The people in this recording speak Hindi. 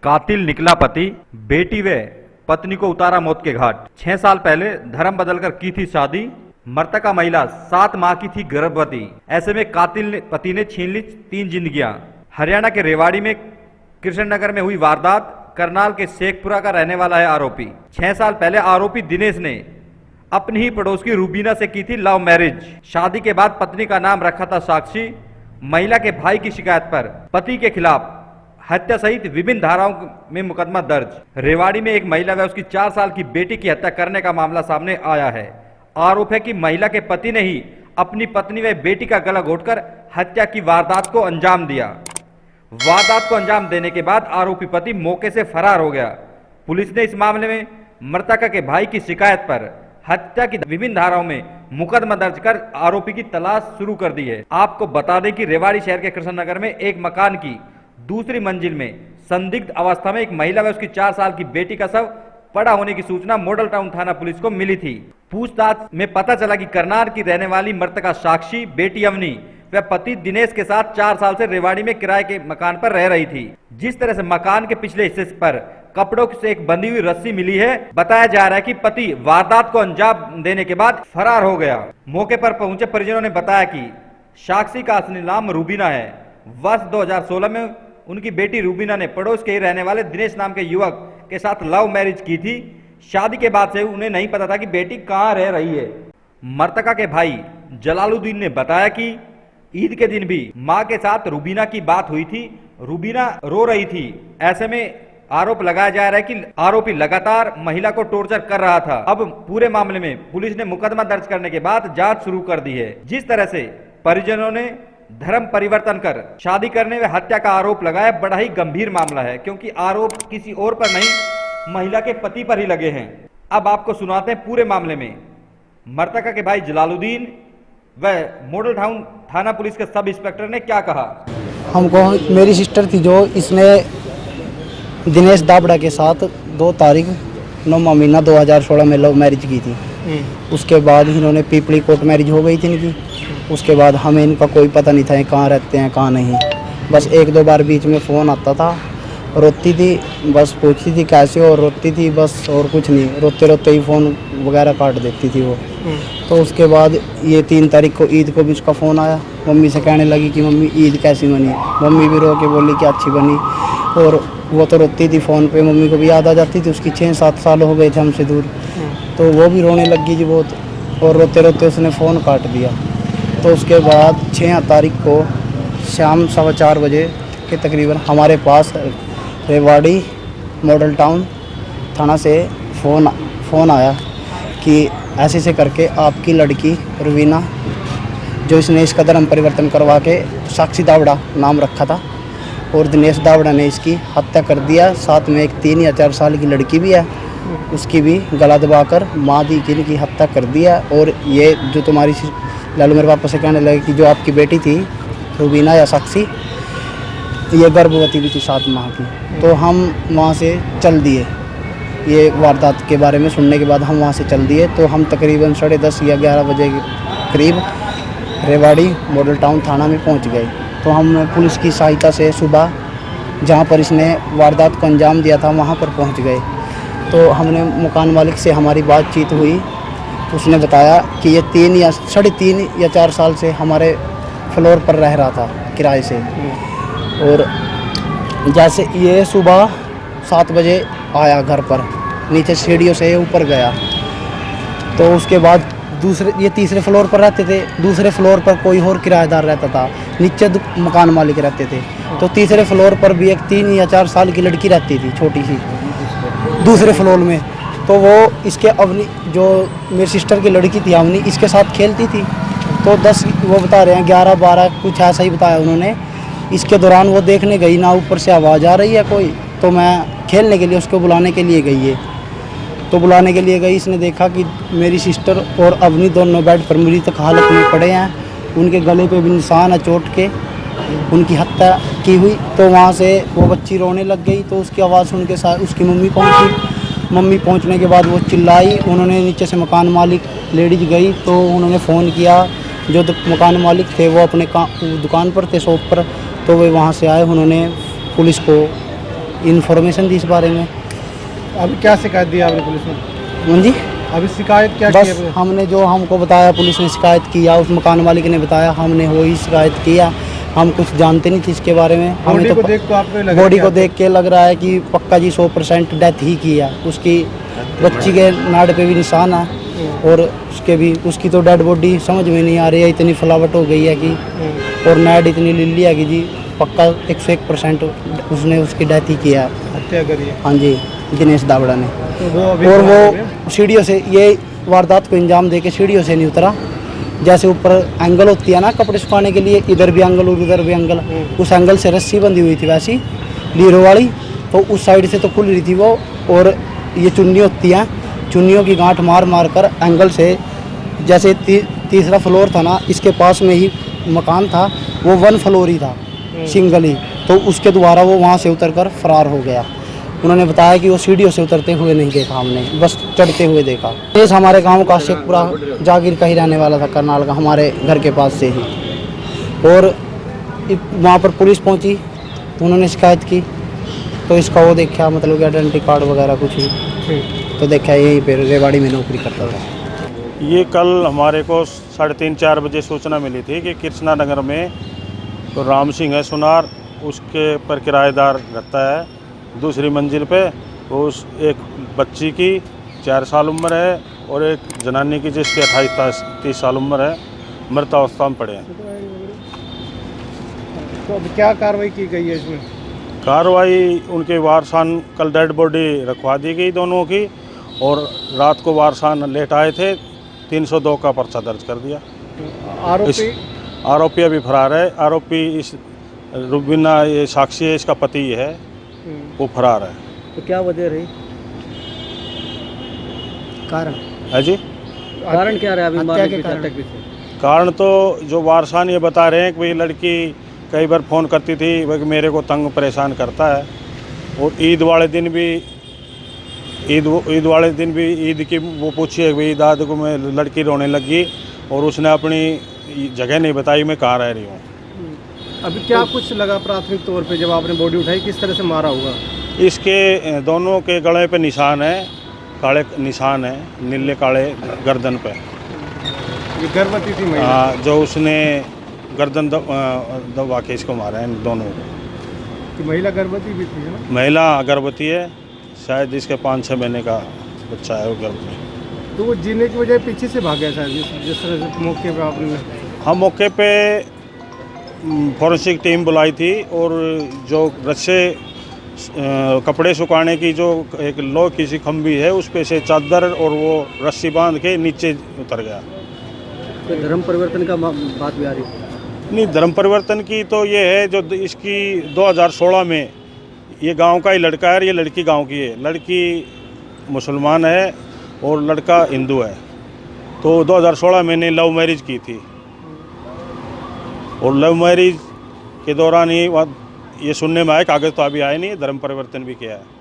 कातिल निकला पति, बेटी व पत्नी को उतारा मौत के घाट। 6 साल पहले धर्म बदलकर की थी शादी। मृतका महिला 7 माह की थी गर्भवती। ऐसे में कातिल पति ने छीन ली 3 जिंदगियां। हरियाणा के रेवाड़ी में कृष्णनगर में हुई वारदात। करनाल के शेखपुरा का रहने वाला है आरोपी। 6 साल पहले आरोपी दिनेश ने अपनी ही पड़ोस की रूबीना से की थी लव मैरिज। शादी के बाद पत्नी का नाम रखा था साक्षी। महिला के भाई की शिकायत पर पति के खिलाफ हत्या सहित विभिन्न धाराओं में मुकदमा दर्ज। रेवाड़ी में एक महिला व उसकी 4 साल की बेटी की हत्या करने का मामला सामने आया है। आरोप है कि महिला के पति ने ही अपनी पत्नी व बेटी का गला घोंटकर हत्या की वारदात को अंजाम दिया। वारदात को अंजाम देने के बाद आरोपी पति मौके से फरार हो गया। पुलिस ने इस मामले में मृतका के भाई की शिकायत पर हत्या की विभिन्न धाराओं में मुकदमा दर्ज कर आरोपी की तलाश शुरू कर दी है। आपको बता दें कि रेवाड़ी शहर के कृष्णनगर में एक मकान की दूसरी मंजिल में संदिग्ध अवस्था में एक महिला व उसकी 4 साल की बेटी का शव पड़ा होने की सूचना मॉडल टाउन थाना पुलिस को मिली थी। पूछताछ में पता चला कि करनाल की रहने वाली मृतका साक्षी, बेटी अवनी व पति दिनेश के साथ 4 साल से रेवाड़ी में किराए के मकान पर रह रही थी। जिस तरह से मकान के पिछले हिस्से पर कपड़ों से एक बंधी हुई रस्सी मिली है, बताया जा रहा है कि पति वारदात को अंजाम देने के बाद फरार हो गया। मौके पर पहुंचे परिजनों ने बताया कि साक्षी का असली नाम रूबीना है। वर्ष 2016 में उनकी बेटी रूबीना ने पड़ोस के ही रहने वाले दिनेश नाम के युवक के साथ लव मैरिज की थी। शादी के बाद से उन्हें नहीं पता था कि बेटी कहाँ रह रही है। मृतका के भाई जलालुद्दीन ने बताया कि ईद के दिन भी मां के साथ रूबीना की बात हुई थी। रूबीना रो रही थी। ऐसे में आरोप लगाया जा रहा है कि आरोपी लगातार महिला को टॉर्चर कर रहा था। अब पूरे मामले में पुलिस ने मुकदमा दर्ज करने के बाद जांच शुरू कर दी है। जिस तरह से परिजनों ने धर्म परिवर्तन कर शादी करने व हत्या का आरोप लगाया, बड़ा ही गंभीर मामला है, क्योंकि आरोप किसी और पर नहीं, महिला के पति पर ही लगे हैं। अब आपको सुनाते हैं पूरे मामले में मृतका के भाई जलालुद्दीन व मॉडल टाउन थाना पुलिस के सब इंस्पेक्टर ने क्या कहा। हमको मेरी सिस्टर थी जो इसने दिनेश दाबड़ा के साथ 2 तारीख 9 महीना 2016 में लव मैरिज की थी। उसके बाद इन्होंने पीपली कोर्ट मैरिज हो गई थी इनकी। उसके बाद हमें इनका कोई पता नहीं था कहाँ रहते हैं कहाँ नहीं। बस 1-2 बार बीच में फ़ोन आता था, रोती थी, बस पूछती थी कैसे और रोती थी, बस और कुछ नहीं। रोते रोते ही फ़ोन वगैरह काट देती थी वो। तो उसके बाद ये 3 तारीख को ईद को भी उसका फ़ोन आया। मम्मी से कहने लगी कि मम्मी ईद कैसी बनी। मम्मी भी रो के बोली कि अच्छी बनी। और वो तो रोती थी फ़ोन पे, मम्मी को भी याद आ जाती थी। उसकी 6-7 साल हो गए थे हमसे दूर, तो वो भी रोने लगी जी बहुत। और रोते रोते उसने फ़ोन काट दिया। तो उसके बाद 6 तारीख को शाम 4:15 बजे के तकरीबन हमारे पास रेवाड़ी मॉडल टाउन थाना से फ़ोन आया कि ऐसे से करके आपकी लड़की रूबीना, जो इसने इसका धर्म परिवर्तन करवा के साक्षी दावड़ा नाम रखा था, और दिनेश दावड़ा ने इसकी हत्या कर दिया। साथ में एक 3 या 4 साल की लड़की भी है, उसकी भी गला दबाकर माँ दी की हत्या कर दिया। और ये जो तुम्हारी लालू मेरे पापा से कहने लगे कि जो आपकी बेटी थी रूबीना या साक्षी, ये गर्भवती भी थी 7 माह की। तो हम वहाँ से चल दिए। ये वारदात के बारे में सुनने के बाद हम वहाँ से चल दिए। तो हम तकरीबन 10:30 या 11 बजे के करीब रेवाड़ी मॉडल टाउन थाना में पहुँच गए। तो हम पुलिस की सहायता से सुबह जहाँ पर इसने वारदात को अंजाम दिया था वहाँ पर पहुँच गए। तो हमने मकान मालिक से हमारी बातचीत हुई। उसने बताया कि ये 3 या 3.5 या 4 साल से हमारे फ्लोर पर रह रहा था किराए से। और जैसे ये सुबह 7 बजे आया घर पर, नीचे सीढ़ियों से ऊपर गया। तो उसके बाद ये तीसरे फ्लोर पर रहते थे। दूसरे फ्लोर पर कोई और किराएदार रहता था, नीचे मकान मालिक रहते थे। तो तीसरे फ्लोर पर भी एक 3 या 4 साल की लड़की रहती थी, छोटी सी, दूसरे फ्लोर में। तो वो इसके अवनी, जो मेरी सिस्टर की लड़की थी अवनी, इसके साथ खेलती थी। तो 10 वो बता रहे हैं 11-12 कुछ ऐसा ही बताया उन्होंने। इसके दौरान वो देखने गई ना, ऊपर से आवाज़ आ रही है कोई, तो मैं खेलने के लिए उसको बुलाने के लिए गई है। तो बुलाने के लिए गई, इसने देखा कि मेरी सिस्टर और अवनी दोनों बेड पर मृत हालत में पड़े हैं। उनके गले पे भी निशान है चोट के, उनकी हत्या की हुई। तो वहाँ से वो बच्ची रोने लग गई। तो उसकी आवाज़ सुन के साथ उसकी मम्मी पहुँची। मम्मी पहुंचने के बाद वो चिल्लाई। उन्होंने नीचे से मकान मालिक लेडीज गई, तो उन्होंने फ़ोन किया। जो मकान मालिक थे वो अपने दुकान पर थे, शॉप पर। तो वे वहाँ से आए, उन्होंने पुलिस को इन्फॉर्मेशन दी इस बारे में। अभी क्या शिकायत दी आपने पुलिस में? हाँ जी, अभी शिकायत क्या की बस है? हमने जो हमको बताया, पुलिस ने शिकायत किया, उस मकान मालिक ने बताया, हमने वही शिकायत किया। हम कुछ जानते नहीं थे इसके बारे में। हमें बॉडी तो को देख तो आपको लग रहा है बॉडी कि को आप- देख के लग रहा है कि पक्का जी 100% डेथ ही की है। उसकी बच्ची के नाड़ पे भी निशान है और उसके भी, उसकी तो डेड बॉडी समझ में नहीं आ रही है, इतनी फलावट हो गई है कि, और नाड़ इतनी लिल्ली है कि जी पक्का 101% उसने उसकी डेथ ही किया है। हत्या करी है। हाँ जी, दिनेश दावड़ा ने। तो वो अभी और फरार हो गए? वो सीढ़ियों से, ये वारदात को अंजाम दे के सीढ़ियों से नहीं उतरा। जैसे ऊपर एंगल होती है ना कपड़े सुखाने के लिए, इधर भी एंगल और उधर भी एंगल, उस एंगल से रस्सी बंधी हुई थी वैसी लीरो वाली, तो उस साइड से तो खुल रही थी वो। और ये चुन्नी होती है, चुन्नियों की गांठ मार मार कर एंगल से, जैसे तीसरा फ्लोर था ना, इसके पास में ही मकान था, वो 1 फ्लोर ही था, सिंगल ही, तो उसके द्वारा वो वहाँ से उतर कर फरार हो गया। उन्होंने बताया कि वो सीढ़ियों से उतरते हुए नहीं देखा हमने, बस चढ़ते हुए देखा। ये हमारे गांव का शेखपुरा जागीर का ही रहने वाला था, करनाल का, हमारे घर के पास से ही। और वहाँ पर पुलिस पहुँची, उन्होंने शिकायत की, तो इसका वो देखा, मतलब कि आइडेंटिटी कार्ड वगैरह कुछ भी, तो देखा यहीं पर रेवाड़ी में नौकरी करता था। ये कल हमारे को 3:30-4 बजे सूचना मिली थी कि कृष्णा नगर में तो राम सिंह है सुनार, उसके पर किराएदार रहता है दूसरी मंजिल पे। उस एक बच्ची की 4 साल उम्र है और एक जनानी की जिसकी 28-30 साल उम्र है, मृत अवस्था में पड़े हैं। तो अब क्या कार्रवाई की गई है इसमें? कार्रवाई उनके वारसान, कल डेड बॉडी रखवा दी गई दोनों की, और रात को वारसान लेट आए थे, 302 का पर्चा दर्ज कर दिया। आरोपी आरोपी अभी फरार है। आरोपी इस रुबीना, ये साक्षी है, इसका पति है, वो फरार है। तो क्या वजह रही, कारण है जी? कारण क्या रहा अभी हत्या के कारण? कारण तो जो वारसान ये बता रहे हैं कि भाई लड़की कई बार फ़ोन करती थी, वह मेरे को तंग परेशान करता है, और ईद वाले दिन भी ईद की वो पूछी है भाई दाद को, मैं लड़की रोने लगी और उसने अपनी जगह नहीं बताई, मैं कहाँ रह रही हूँ। अभी क्या कुछ लगा प्राथमिक तौर पे जब आपने बॉडी उठाई, किस तरह से मारा होगा? इसके दोनों के गले पे निशान है, काले निशान है, नीले काले गर्दन पे। ये गर्भवती थी महिला? हाँ, जो उसने गर्दन दबा के इसको मारा है, इन दोनों को। कि महिला गर्भवती भी थी ना? महिला गर्भवती है, शायद इसके 5-6 महीने का बच्चा है वो गर्भ में। तो वो जीने की वजह पीछे से भाग गया शायद, जिस तरह से मौके पे आपने? हम मौके पे फॉरेंसिक टीम बुलाई थी, और जो रस्से कपड़े सुखाने की जो एक लोह की सी खंबी है, उस पे से चादर और वो रस्सी बांध के नीचे उतर गया। तो धर्म परिवर्तन का बात भी आ रही है? नहीं, धर्म परिवर्तन की तो ये है, जो इसकी 2016 में, ये गांव का ही लड़का है, ये लड़की गांव की है। लड़की मुसलमान है और लड़का हिंदू है। तो 2016 में ने लव मैरिज की थी, और लव मैरिज के दौरान ही ये सुनने में आया, कागज़ तो अभी आए नहीं, धर्म परिवर्तन भी किया है।